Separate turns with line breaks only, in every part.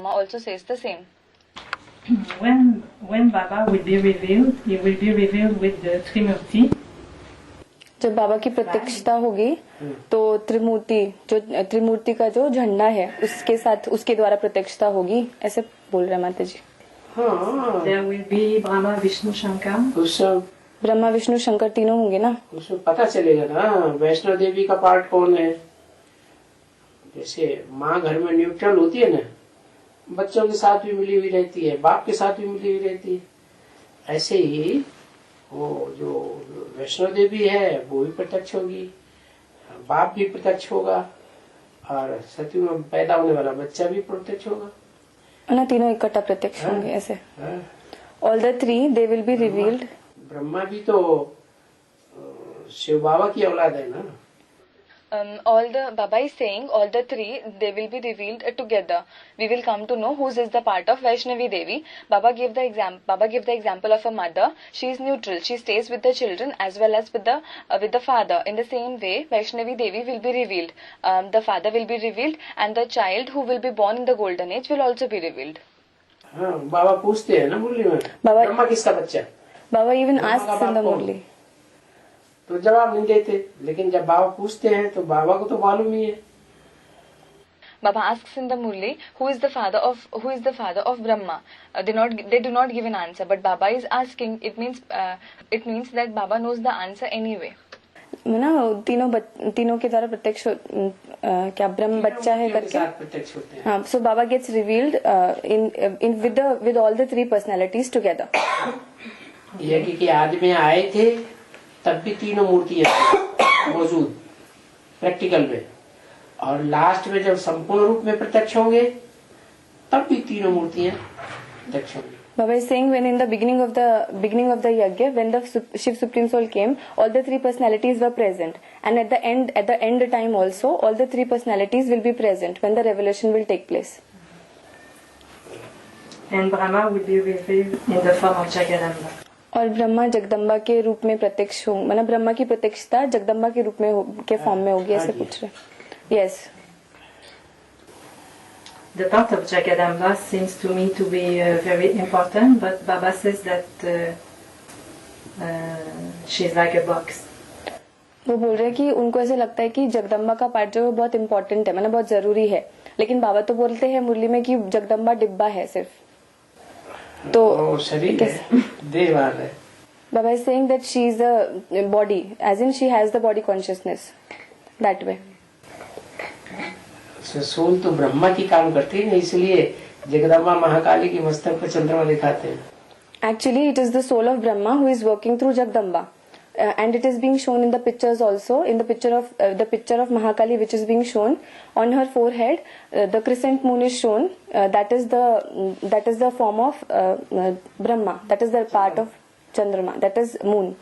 Brahma also says the same.
When Baba will be revealed, he will be revealed with the Trimurti.
जब बाबा की प्रत्यक्षता होगी तो त्रिमूर्ति का जो झंडा है उसके साथ उसके द्वारा प्रत्यक्षता होगी, ऐसे बोल रहे माता जी.
There will be Brahma, Vishnu, Shankar.
Brahma Vishnu Shankar तीनों होंगे ना.
उसमें पता चलेगा ना वैष्णो देवी का पार्ट कौन है. जैसे माँ घर में न्यूट्रल होती है ना, बच्चों के साथ भी मिली हुई रहती है, बाप के साथ भी मिली हुई रहती है, ऐसे ही वो जो वैष्णो देवी है वो भी प्रत्यक्ष होगी, बाप भी प्रत्यक्ष होगा और सती में पैदा होने वाला बच्चा भी प्रत्यक्ष होगा
ना. तीनों इकट्ठा प्रत्यक्ष होंगे ऐसे. All the three they will be revealed.
Brahma भी तो शिव बाबा की औलाद है ना.
All the Baba is saying all the three they will be revealed together. We will come to know whose is the part of Vaishnavi Devi. Baba gave the example of a mother. She is neutral. She stays with the children as well as with the father. In the same way, Vaishnavi Devi will be revealed. The father will be revealed, and the child who will be born in the golden age will also be revealed.
हाँ, बाबा पूछते हैं ना मुरली में, ब्रह्मा किसका बच्चा.
Baba even asks in the Murli.
तो जवाब नहीं देते, लेकिन जब बाबा पूछते हैं तो बाबा को तो मालूम ही है.
Baba asks in the Murli who is the father of Brahma. They do not give an answer, but Baba is asking. It means that Baba knows the answer anyway. ना तीनों के द्वारा प्रत्यक्ष क्या ब्रह्म बच्चा है करके
प्रत्यक्ष होते हैं.
हाँ, so Baba gets revealed in with all the three personalities together.
ये कि आज में आए थे तब भी तीनों मूर्तियां मौजूद प्रैक्टिकल में, और लास्ट में जब संपूर्ण रूप में प्रत्यक्ष होंगे तब भी तीनों मूर्तियां प्रत्यक्ष होंगी.
Baba is saying when in the beginning of the yajna, when the Shiv Supreme Soul came, all the three personalities were present, and at the end time also, all the three personalities will be present when the revelation will take place.
And Brahma will be revealed in the form of Jagadamba.
और ब्रह्मा जगदम्बा के रूप में प्रत्यक्ष हो, मतलब ब्रह्मा की प्रत्यक्षता जगदम्बा के रूप में के फॉर्म में होगी, ऐसे पूछ रहे. Yes.
The part of Jagadamba seems to me to be very important, but Baba says that she's like a box.
वो बोल रहे हैं कि उनको ऐसे लगता है कि जगदम्बा का पार्ट जो है बहुत इम्पोर्टेंट है, मतलब बहुत जरूरी है, लेकिन बाबा तो बोलते हैं मुरली में कि जगदम्बा डिब्बा है सिर्फ. तो
शरीर है, देहवान है.
Baba is saying that she is a body, as in she has the body consciousness that way.
Soul तो ब्रह्मा की काम करती है, इसलिए जगदम्बा महाकाली की मस्तक पर चंद्रमा दिखाते हैं.
Actually, it is the soul of Brahma who is working through Jagdamba, and it is being shown in the pictures also. In the picture of Mahakali, which is being shown on her forehead, the crescent moon is shown. That is the form of Brahma. That is the part of Chandrama. That is moon.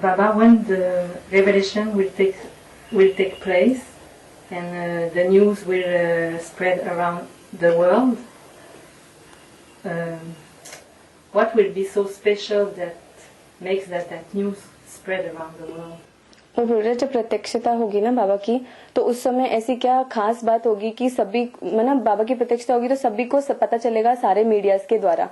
Baba, when the revelation will take place and the news will spread around the world, what will be so special that makes that news spread around the world?
वो बोल रहे जब प्रत्यक्षता होगी ना बाबा की, तो उस समय ऐसी क्या खास बात होगी कि सभी, मतलब बाबा की प्रत्यक्षता होगी तो सभी को पता चलेगा सारे मीडियाज के द्वारा.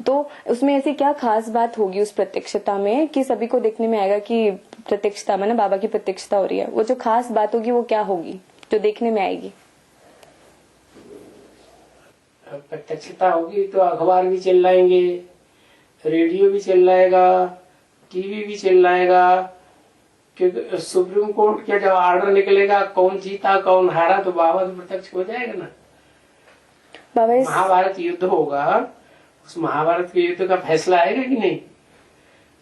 तो उसमें ऐसी क्या खास बात होगी उस प्रत्यक्षता में कि सभी को देखने में आएगा कि प्रत्यक्षता में ना बाबा की प्रत्यक्षता हो रही है. वो जो खास बात होगी वो क्या होगी जो देखने में आएगी?
प्रत्यक्षता होगी तो अखबार भी चिल्लाएंगे, रेडियो भी चिल्लाएगा, टीवी भी चिल्लाएगा, क्योंकि सुप्रीम कोर्ट का जब ऑर्डर निकलेगा कौन जीता कौन हारा तो बाबा तो प्रत्यक्ष हो जाएगा ना. महाभारत युद्ध होगा, उस महाभारत के युद्ध का फैसला आएगा कि नहीं,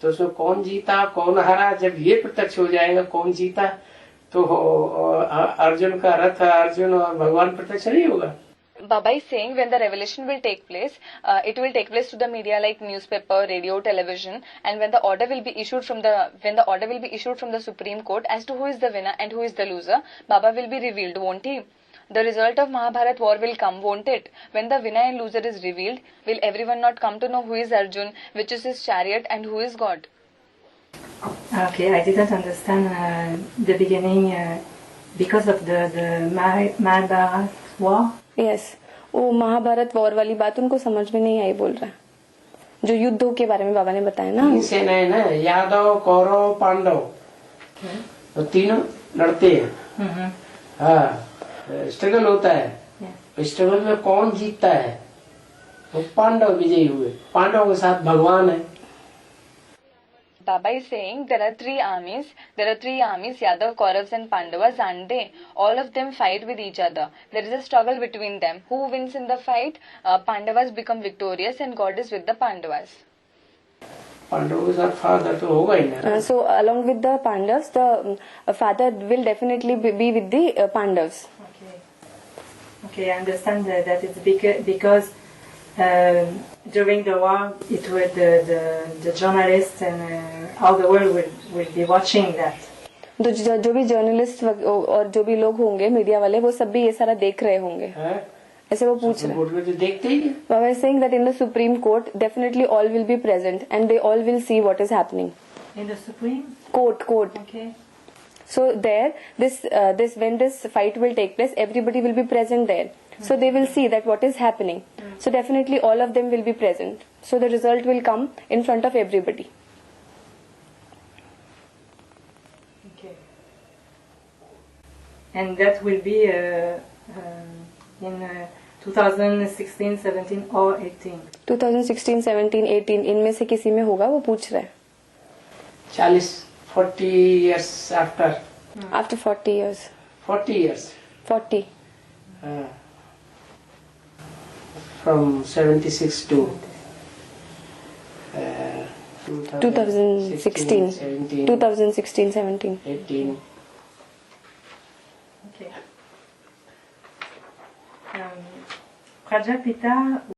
तो उसमें कौन जीता कौन हारा जब ये प्रत्यक्ष हो जाएगा कौन जीता, तो अर्जुन का रथ अर्जुन और भगवान प्रत्यक्ष नहीं होगा.
Baba is saying when the revelation will take place, it will take place to the media like newspaper, radio, television, and when the order will be issued from the Supreme Court as to who is the winner and who is the loser, Baba will be revealed, won't he? The result of Mahabharat war will come, won't it? When the winner and loser is revealed, will everyone not come to know who is Arjun, which is his chariot, and who is God?
Okay, I didn't understand the beginning. because of the Mahabharat war.
Yes, वो Mahabharat war वाली बात उनको समझ में नहीं आई बोल रहा है, जो युद्धों के बारे में बाबा ने बताया ना।
तीन सेनाएं ना, यादव, कौरव, पांडव, तो तीनों लड़ते हैं। हाँ, स्ट्रगल होता है। स्ट्रगल में कौन जीतता है? तो पांडव विजयी हुए। पांडवों के साथ भगवान है।
Baba is saying there are three armies. There are three armies: Yadav, Kauravas, and Pandavas, and all of them fight with each other. There is a struggle between them. Who wins in the fight? Pandavas become victorious, and God is with the Pandavas.
पांडवों के साथ father तो होगा ही ना।
So along with the Pandavas, the father will definitely be with the Pandavas.
Okay, I understand that it's because during the war it was the journalists and all the world will be watching that.
तो जो भी journalist और जो भी लोग होंगे media वाले, वो सब भी ये सारा देख रहे होंगे। ऐसे वो पूछ रहे
हैं। तो देखते ही हैं।
Baba is saying that in the Supreme Court, definitely all will be present and they all will see what is happening.
In the Supreme
Court.
Okay.
So there, when this fight will take place, everybody will be present there. So they will see that what is happening. So definitely all of them will be present. So the result will come in front of everybody.
Okay. And that will be in 2016, 17 or 18.
2016, 17, 18 इनमें से किसी में होगा, वो पूछ रहे हैं।
40 years after.
After 40 years.
40 years.
40.
From 76 to
2016,
17,
2016, 17.
18.
Okay. Prajapita